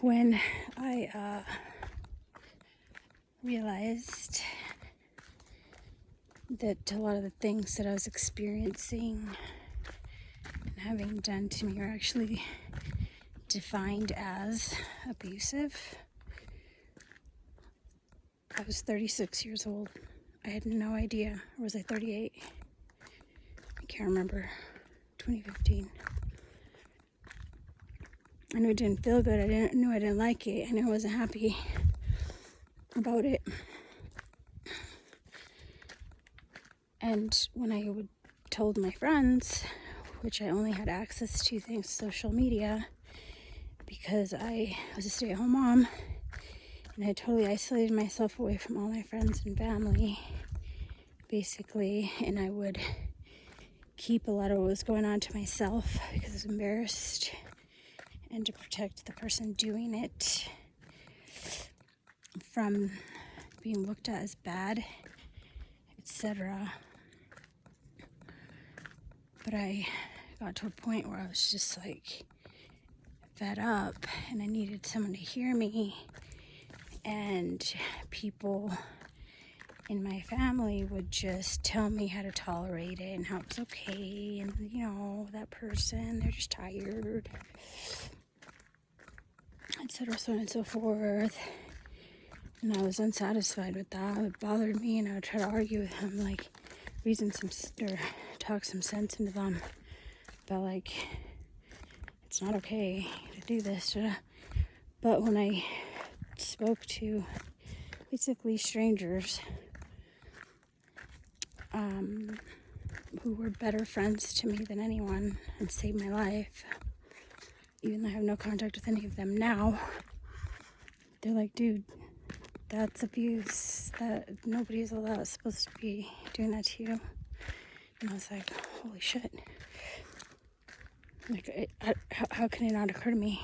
when I realized that a lot of the things that I was experiencing and having done to me are actually defined as abusive. I was 36 years old. I had no idea. Or was I 38? I can't remember. 2015. I knew it didn't feel good. I knew I didn't like it. I knew I wasn't happy about it. And when I told my friends, which I only had access to thanks to social media, because I was a stay-at-home mom, and I totally isolated myself away from all my friends and family, basically, and I would keep a lot of what was going on to myself because I was embarrassed, and to protect the person doing it from being looked at as bad, etc. But I got to a point where I was just like fed up, and I needed someone to hear me. And people in my family would just tell me how to tolerate it and how it's okay, and that person, they're just tired, etc., so on and so forth. And I was unsatisfied with that. It bothered me, and I would try to argue with them, like talk some sense into them about like it's not okay to do this. But when I spoke to basically strangers who were better friends to me than anyone and saved my life, even though I have no contact with any of them now, they're like, dude, that's abuse. That nobody's supposed to be doing that to you. And I was like, holy shit. Like, how can it not occur to me?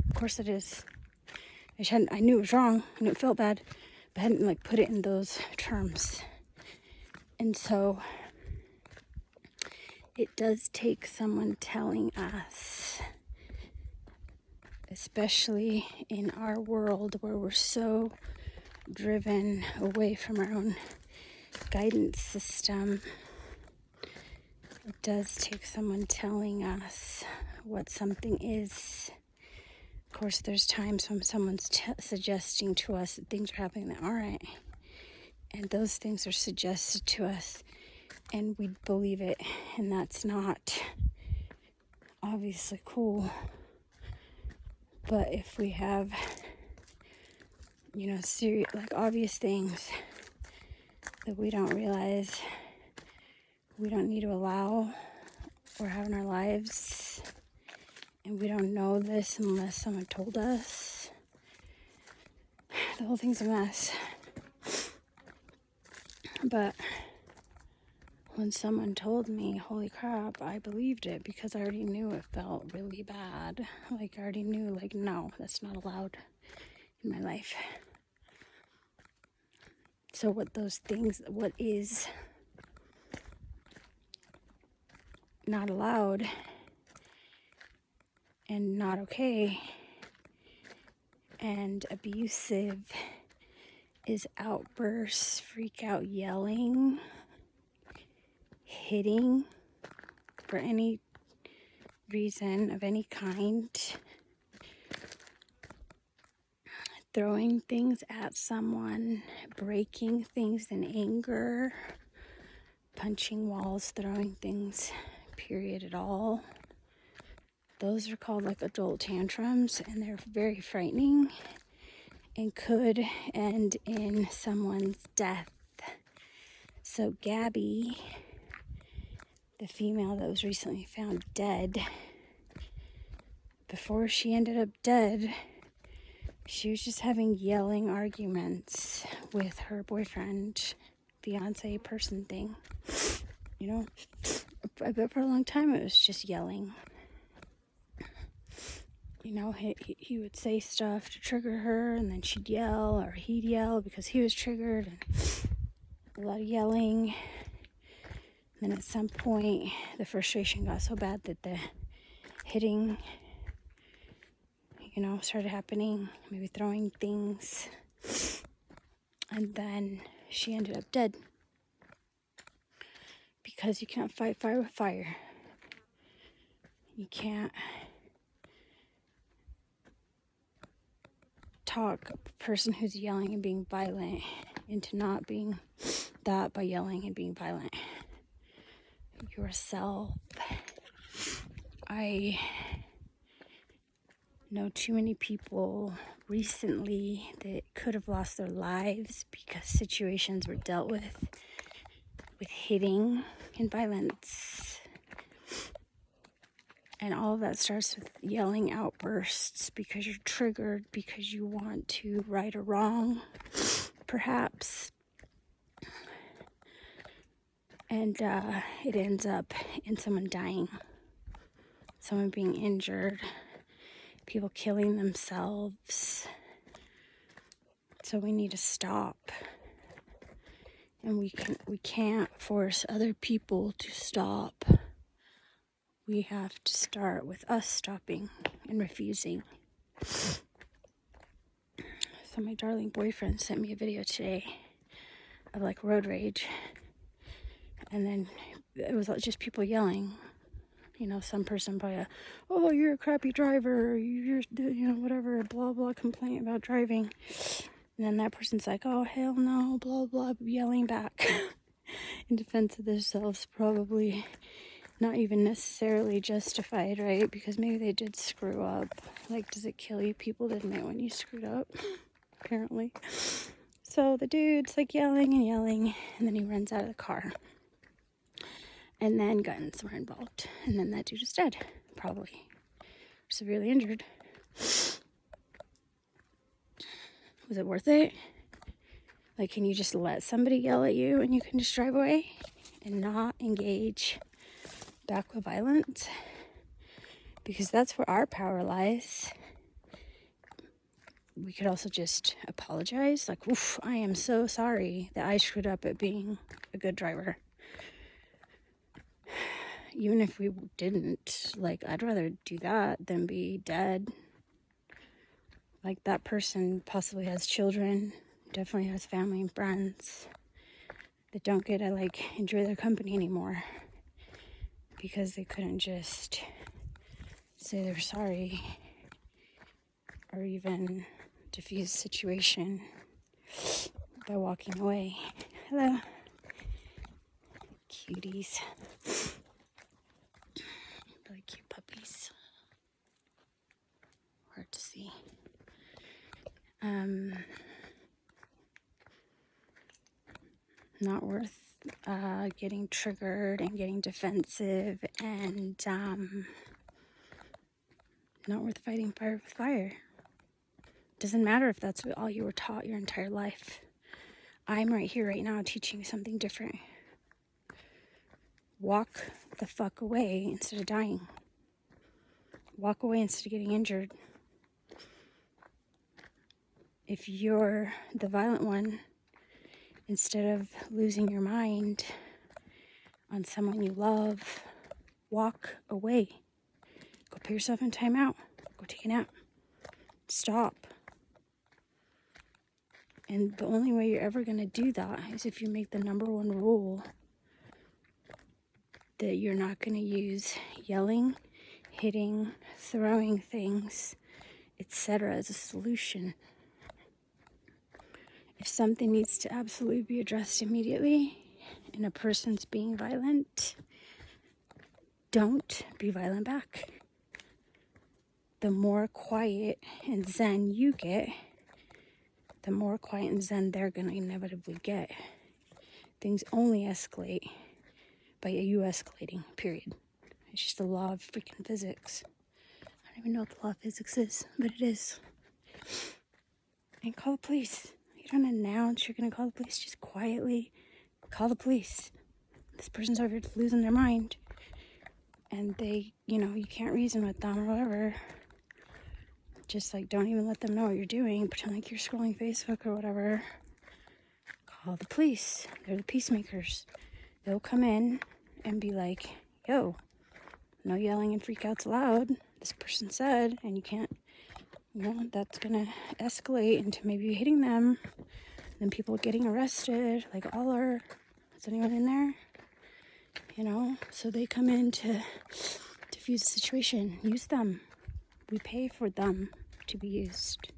Of course it is. I knew it was wrong. I knew it felt bad, but I hadn't put it in those terms. And so it does take someone telling us, especially in our world where we're so driven away from our own guidance system. It does take someone telling us what something is. Of course, there's times when someone's suggesting to us that things are happening that aren't. And those things are suggested to us, and we believe it. And that's not obviously cool. But if we have, obvious things that we don't realize we don't need to allow or have in our lives, and we don't know this unless someone told us, the whole thing's a mess. But when someone told me, holy crap, I believed it because I already knew it felt really bad. I already knew, no, that's not allowed in my life. So what is not allowed and not okay and abusive is outbursts, freak out, yelling, hitting for any reason of any kind, throwing things at someone, breaking things in anger, punching walls, throwing things, period, at all. Those are called adult tantrums, and they're very frightening and could end in someone's death. So Gabby, the female that was recently found dead, before she ended up dead, she was just having yelling arguments with her boyfriend, fiance person thing. I bet for a long time it was just yelling. He would say stuff to trigger her, and then she'd yell, or he'd yell because he was triggered, and a lot of yelling. And then at some point, the frustration got so bad that the hitting, started happening, maybe throwing things. And then she ended up dead. Because you can't fight fire with fire. You can't talk a person who's yelling and being violent into not being that by yelling and being violent. Yourself. I know too many people recently that could have lost their lives because situations were dealt with hitting and violence. And all of that starts with yelling outbursts because you're triggered, because you want to right a wrong, perhaps. And it ends up in someone dying, someone being injured, people killing themselves. So we need to stop. And we can't force other people to stop. We have to start with us stopping and refusing. So my darling boyfriend sent me a video today of like road rage. And then it was just people yelling. Some person probably, oh, you're a crappy driver, you're, whatever, blah, blah, complaint about driving. And then that person's like, oh, hell no, blah, blah, yelling back in defense of themselves, probably not even necessarily justified, right? Because maybe they did screw up. Like, does it kill you, people, to admit when you screwed up? Apparently. So the dude's like yelling, and then he runs out of the car. And then guns were involved. And then that dude is dead, probably. Severely injured. Was it worth it? Like, can you just let somebody yell at you and you can just drive away and not engage back with violence? Because that's where our power lies. We could also just apologize. Like, oof, I am so sorry that I screwed up at being a good driver. Even if we didn't, like, I'd rather do that than be dead. Like, that person possibly has children, definitely has family and friends that don't get to, like, enjoy their company anymore because they couldn't just say they're sorry or even diffuse the situation by walking away. Hello, cuties. Really cute puppies. Hard to see. Not worth getting triggered and getting defensive, and not worth fighting fire with fire. Doesn't matter if that's all you were taught your entire life. I'm right here right now teaching you something different. Walk the fuck away instead of dying. Walk away instead of getting injured. If you're the violent one, instead of losing your mind on someone you love, walk away. Go put yourself in timeout. Go take a nap. Stop. And the only way you're ever going to do that is if you make the number one rule that you're not going to use yelling, hitting, throwing things, etc. as a solution. If something needs to absolutely be addressed immediately and a person's being violent, don't be violent back. The more quiet and zen you get, the more quiet and zen they're going to inevitably get. Things only escalate by you escalating, period. It's just the law of freaking physics. I don't even know what the law of physics is, but it is. And call the police. You don't announce you're going to call the police. Just quietly call the police. This person's over losing their mind. And they, you can't reason with them or whatever. Just like, don't even let them know what you're doing. Pretend like you're scrolling Facebook or whatever. Call the police. They're the peacemakers. They'll come in and be like, yo, no yelling and freakouts allowed. This person said, and you can't That's gonna escalate into maybe hitting them, then people getting arrested. Like, is anyone in there? So they come in to diffuse the situation. Use them. We pay for them to be used.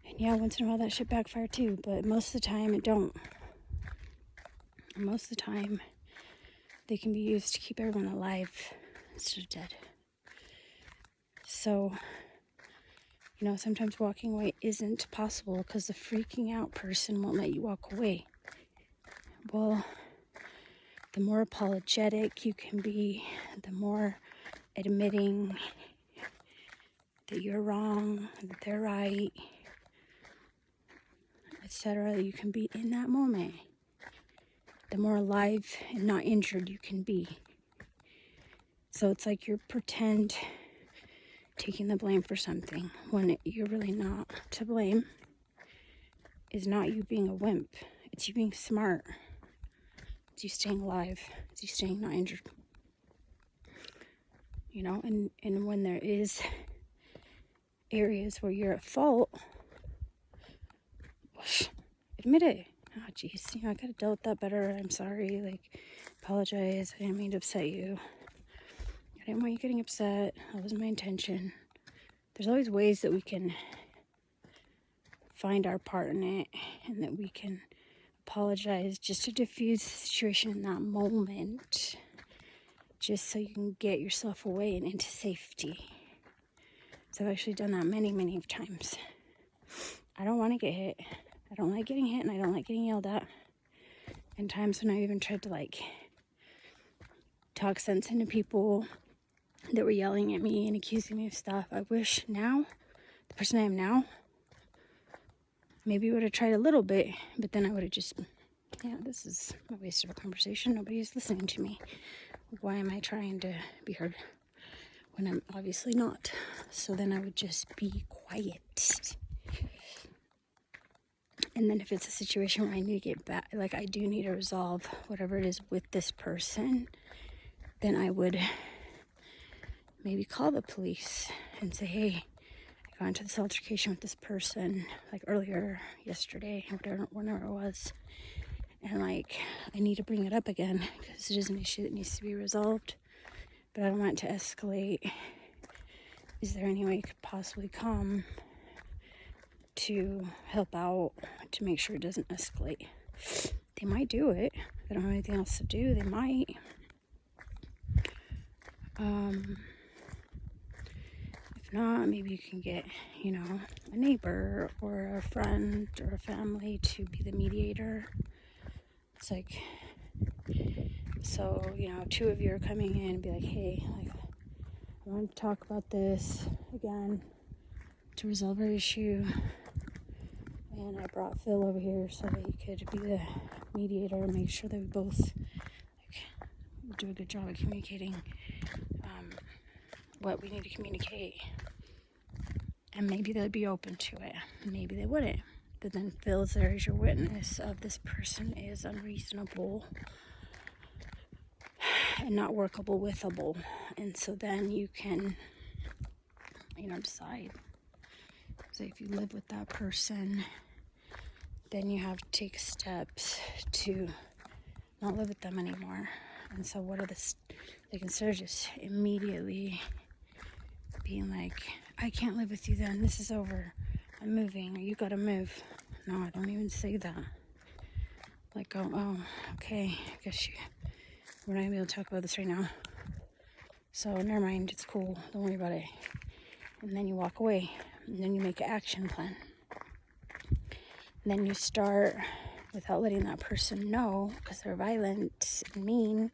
And yeah, once in a while that shit backfire too, but most of the time it don't. Most of the time they can be used to keep everyone alive instead of dead. So, sometimes walking away isn't possible because the freaking out person won't let you walk away. Well, the more apologetic you can be, the more admitting that you're wrong, that they're right, etc., you can be in that moment, the more alive and not injured you can be. So it's like you're pretend taking the blame for something when you're really not to blame. Is not you being a wimp. It's you being smart. It's you staying alive. It's you staying not injured. And when there is areas where you're at fault, admit it. Oh, geez, I could have dealt with that better. I'm sorry. Apologize. I didn't mean to upset you. I didn't want you getting upset. That wasn't my intention. There's always ways that we can find our part in it, and that we can apologize just to diffuse the situation in that moment, just so you can get yourself away and into safety. So I've actually done that many, many times. I don't want to get hit. I don't like getting hit, and I don't like getting yelled at. And times when I even tried to talk sense into people that were yelling at me and accusing me of stuff. I wish now, the person I am now, maybe would have tried a little bit, but then I would have just, this is a waste of a conversation. Nobody is listening to me. Why am I trying to be heard when I'm obviously not? So then I would just be quiet. And then if it's a situation where I need to get back, I do need to resolve whatever it is with this person, then I would maybe call the police and say, hey, I got into this altercation with this person, earlier, yesterday, whenever it was. And, I need to bring it up again because it is an issue that needs to be resolved. But I don't want it to escalate. Is there any way you could possibly come to help out to make sure it doesn't escalate? They might do it. They don't have anything else to do. They might. If not, maybe you can get, a neighbor or a friend or a family to be the mediator. It's so, two of you are coming in and be like, hey, I want to talk about this again to resolve our issue. And I brought Phil over here so that he could be the mediator and make sure that we both do a good job of communicating what we need to communicate. And maybe they'd be open to it. Maybe they wouldn't. But then Phil's there as your witness of this person is unreasonable and not workable withable. And so then you can, decide. So if you live with that person, then you have to take steps to not live with them anymore. And so what are instead of just immediately being like, I can't live with you then, this is over, I'm moving, or you gotta move. No, I don't even say that. Oh, okay, I guess we're not gonna be able to talk about this right now. So never mind, it's cool, don't worry about it. And then you walk away, and then you make an action plan. And then you start, without letting that person know, because they're violent and mean,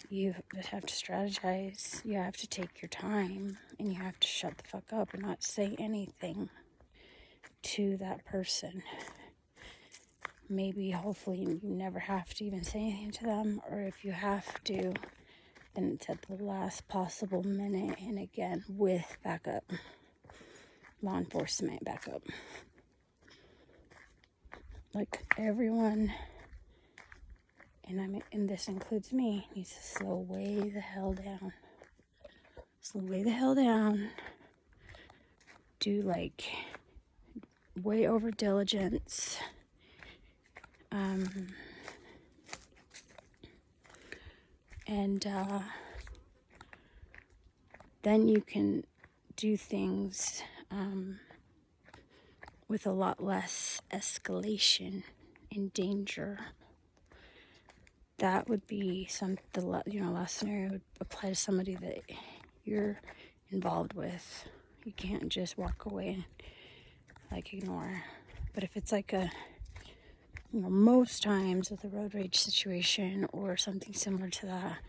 you have to strategize, you have to take your time, and you have to shut the fuck up and not say anything to that person. Maybe, hopefully, you never have to even say anything to them, or if you have to, then it's at the last possible minute, and again, with backup, law enforcement backup. Everyone, and this includes me, needs to slow way the hell down. So lay the hell down. Do like way over diligence. And then you can do things with a lot less escalation and danger. That would be the last scenario would apply to somebody that you're involved with. You can't just walk away and like ignore. But if it's like most times with a road rage situation or something similar to that,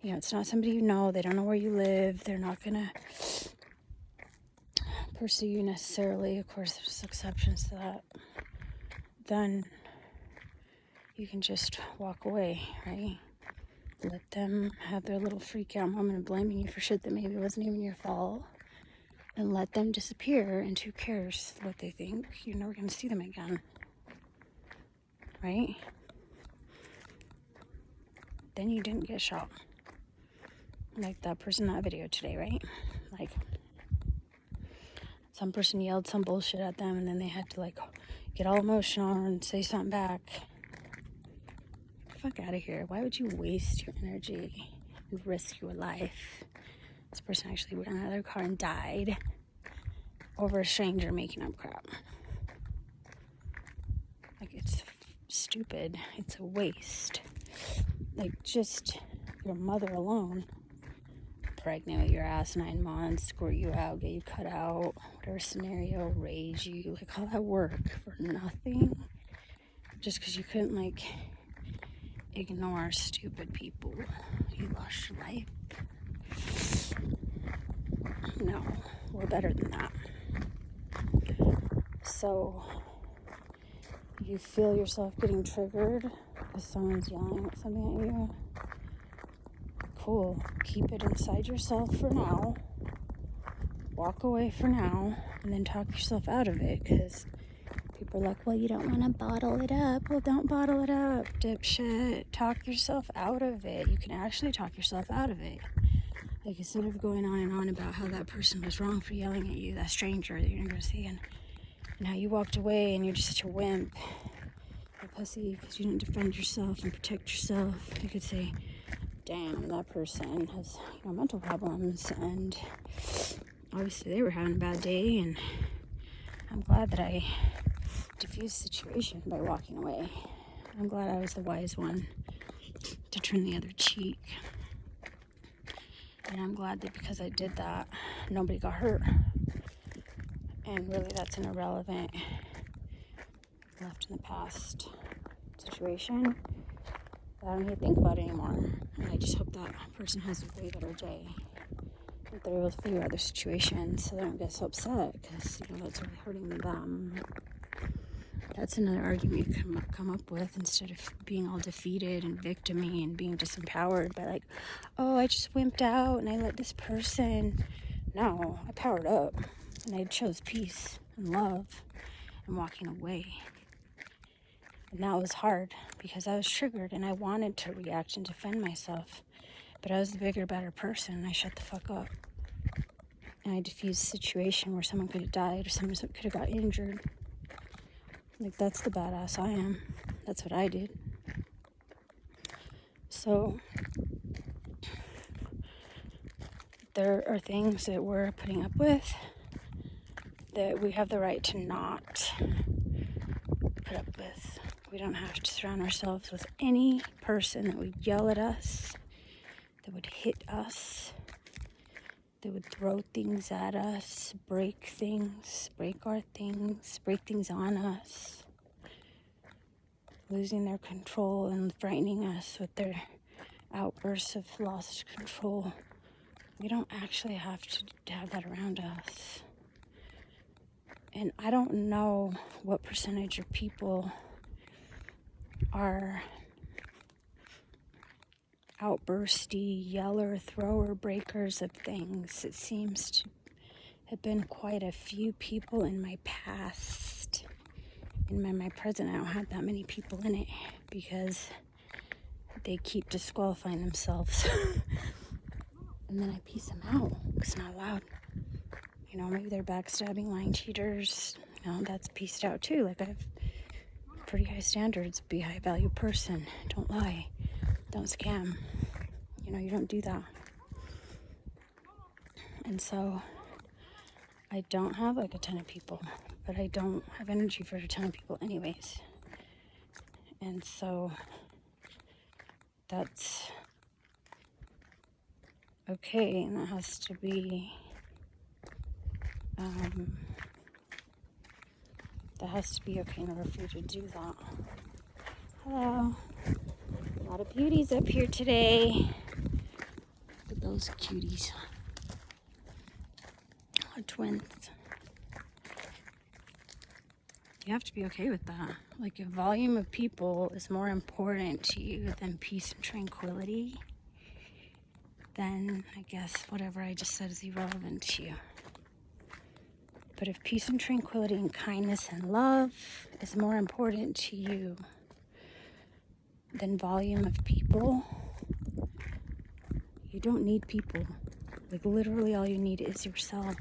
it's not somebody you know, they don't know where you live, they're not gonna pursue you necessarily. Of course, there's exceptions to that. Then you can just walk away, right? Let them have their little freak out moment of blaming you for shit that maybe wasn't even your fault. And let them disappear, and who cares what they think? You're never going to see them again. Right? Then you didn't get shot. Like that person in that video today, right? Like, some person yelled some bullshit at them, and then they had to, like, get all emotional and say something back. Fuck out of here. Why would you waste your energy and risk your life? This person actually went out of their car and died over a stranger making up crap. Like, it's stupid. It's a waste. Like, just your mother alone, pregnant with your ass 9 months, squirt you out, get you cut out, whatever scenario, raise you, like all that work for nothing, just because you couldn't, like, ignore stupid people. You lost your life. No, we're better than that. So you feel yourself getting triggered because someone's yelling at something at you. Cool. Keep it inside yourself for now. Walk away for now, and then talk yourself out of it, because people are like, well, you don't want to bottle it up. Well, don't bottle it up, dipshit. Talk yourself out of it. You can actually talk yourself out of it. Like, instead of going on and on about how that person was wrong for yelling at you, that stranger that you're never seeing, and how you walked away and you're just such a wimp, a pussy, because you didn't defend yourself and protect yourself. You could say, damn, that person has, mental problems, and obviously they were having a bad day, and I'm glad that I diffused the situation by walking away. I'm glad I was the wise one to turn the other cheek. And I'm glad that because I did that, nobody got hurt. And really, that's an irrelevant, left in the past situation that I don't even think about anymore. And I just hope that person has a way better day, that they're able to figure out their situation so they don't get so upset, because that's really hurting them. That's another argument you come up with, instead of being all defeated and victim-y and being disempowered by, like, oh, I just wimped out and I let this person. No, I powered up and I chose peace and love and walking away. And that was hard because I was triggered and I wanted to react and defend myself, but I was the bigger, better person, and I shut the fuck up. And I diffused a situation where someone could have died or someone could have got injured. Like, that's the badass I am. That's what I did. So there are things that we're putting up with that we have the right to not put up with. We don't have to surround ourselves with any person that would yell at us, that would hit us, that would throw things at us, break our things, break things on us, losing their control and frightening us with their outbursts of lost control. We don't actually have to have that around us. And I don't know what percentage of people are outbursty, yeller, thrower, breakers of things. It seems to have been quite a few people in my past. In my present, I don't have that many people in it because they keep disqualifying themselves and then I piece them out. It's not allowed. You know, maybe they're backstabbing, lying cheaters. You know, that's pieced out too. Like, I have pretty high standards. Be a high value person. Don't lie. Don't scam. You know, you don't do that. And so I don't have like a ton of people, but I don't have energy for a ton of people anyways. And so that's okay, and that has to be okay in order for you to do that. Hello. A lot of beauties up here today. Look at those cuties. Our twins. You have to be okay with that. Like, if volume of people is more important to you than peace and tranquility, then I guess whatever I just said is irrelevant to you. But if peace and tranquility and kindness and love is more important to you than volume of people, you don't need people. Like, literally all you need is yourself.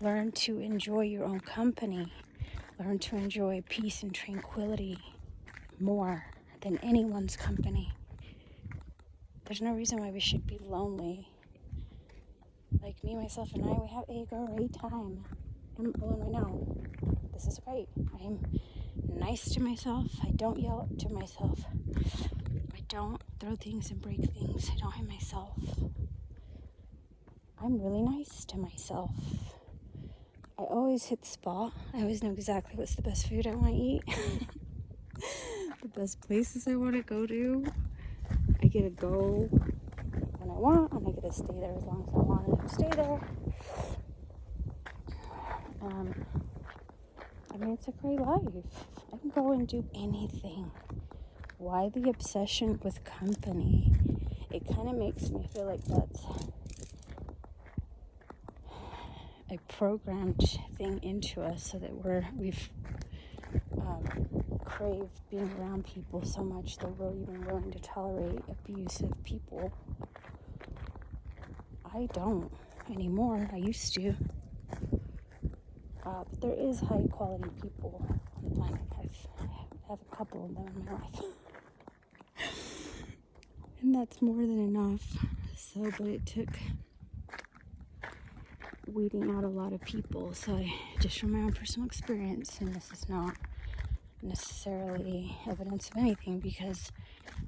Learn to enjoy your own company. Learn to enjoy peace and tranquility more than anyone's company. There's no reason why we should be lonely. Like, me, myself, and I, we have a great time. I'm alone right now. This is great. I am nice to myself. I don't yell to myself. I don't throw things and break things. I don't hit myself. I'm really nice to myself. I always hit the spot. I always know exactly what's the best food I want to eat. The best places I want to go to. I get to go when I want, and I get to stay there as long as I want to stay there. I mean, it's a great life. I can go and do anything. Why the obsession with company? It kind of makes me feel like that's a programmed thing into us, so that we've craved being around people so much that we're even willing to tolerate abusive people. I don't anymore. I used to. But there is high quality people on the planet. I have a couple of them in my life. And that's more than enough. So, but it took weeding out a lot of people. So just from my own personal experience, and this is not necessarily evidence of anything because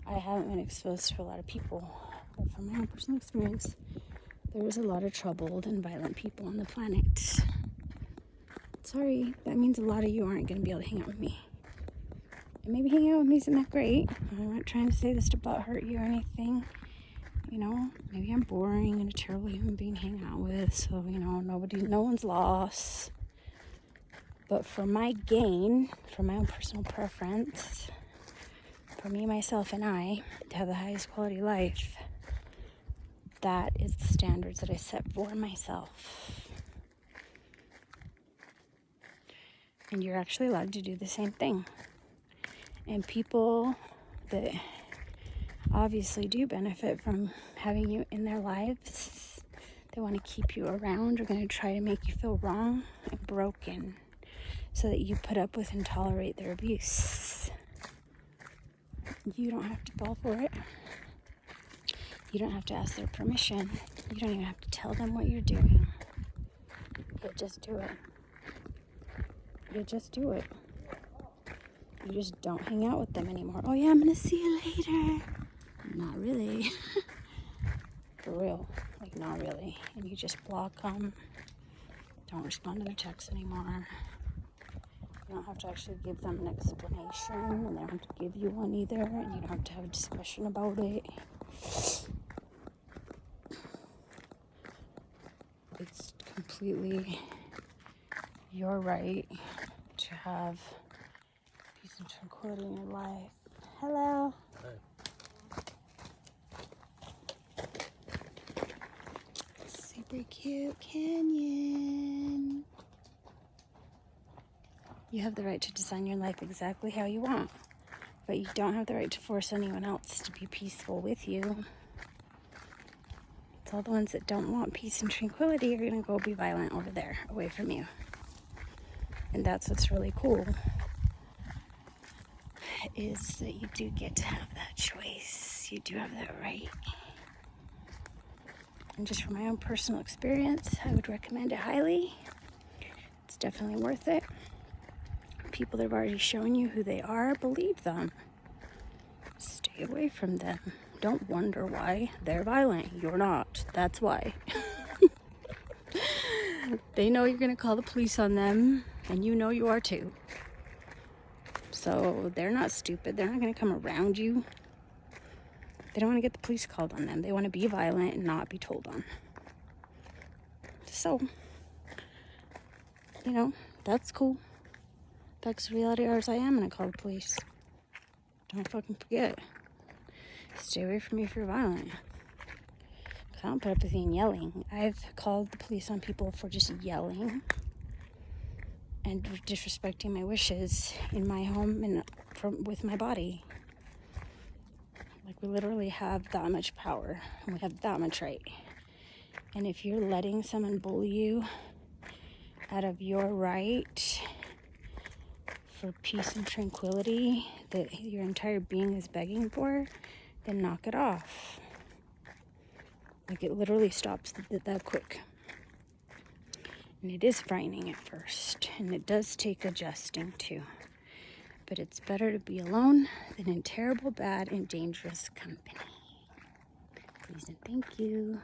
I haven't been exposed to a lot of people. But from my own personal experience, there is a lot of troubled and violent people on the planet. Sorry, that means a lot of you aren't going to be able to hang out with me. And maybe hanging out with me isn't that great. I'm not trying to say this to butt hurt you or anything. You know, maybe I'm boring and a terrible human being to hang out with. So, you know, no one's lost. But for my gain, for my own personal preference, for me, myself, and I, to have the highest quality life, that is the standards that I set for myself. And you're actually allowed to do the same thing. And people that obviously do benefit from having you in their lives, they want to keep you around, are going to try to make you feel wrong and broken so that you put up with and tolerate their abuse. You don't have to fall for it. You don't have to ask their permission. You don't even have to tell them what you're doing. You just do it. You just do it. You just don't hang out with them anymore. Oh yeah, I'm gonna see you later. Not really. For real. Like, not really. And you just block them. Don't respond to their texts anymore. You don't have to actually give them an explanation, and they don't have to give you one either, and you don't have to have a discussion about it. It's completely your right to have peace and tranquility in your life. Hello. Hi. Super cute canyon. You have the right to design your life exactly how you want, but you don't have the right to force anyone else to be peaceful with you. So all the ones that don't want peace and tranquility are going to go be violent over there, away from you. And that's what's really cool, is that you do get to have that choice. You do have that right. And just from my own personal experience, I would recommend it highly. It's definitely worth it. People that have already shown you who they are, believe them. Stay away from them. Don't wonder why they're violent. You're not. That's why. They know you're going to call the police on them, and you know you are too. So they're not stupid. They're not going to come around you. They don't want to get the police called on them. They want to be violent and not be told on. So, you know, that's cool. That's the reality ours. I am going to call the police. Don't fucking forget. Stay away from me if you're violent. Because I don't put up with being yelling. I've called the police on people for just yelling and disrespecting my wishes in my home and with my body. Like, we literally have that much power, and we have that much right. And if you're letting someone bully you out of your right for peace and tranquility that your entire being is begging for, then knock it off. Like, it literally stops that quick. And it is frightening at first, and it does take adjusting too. But it's better to be alone than in terrible, bad, and dangerous company. Please and thank you.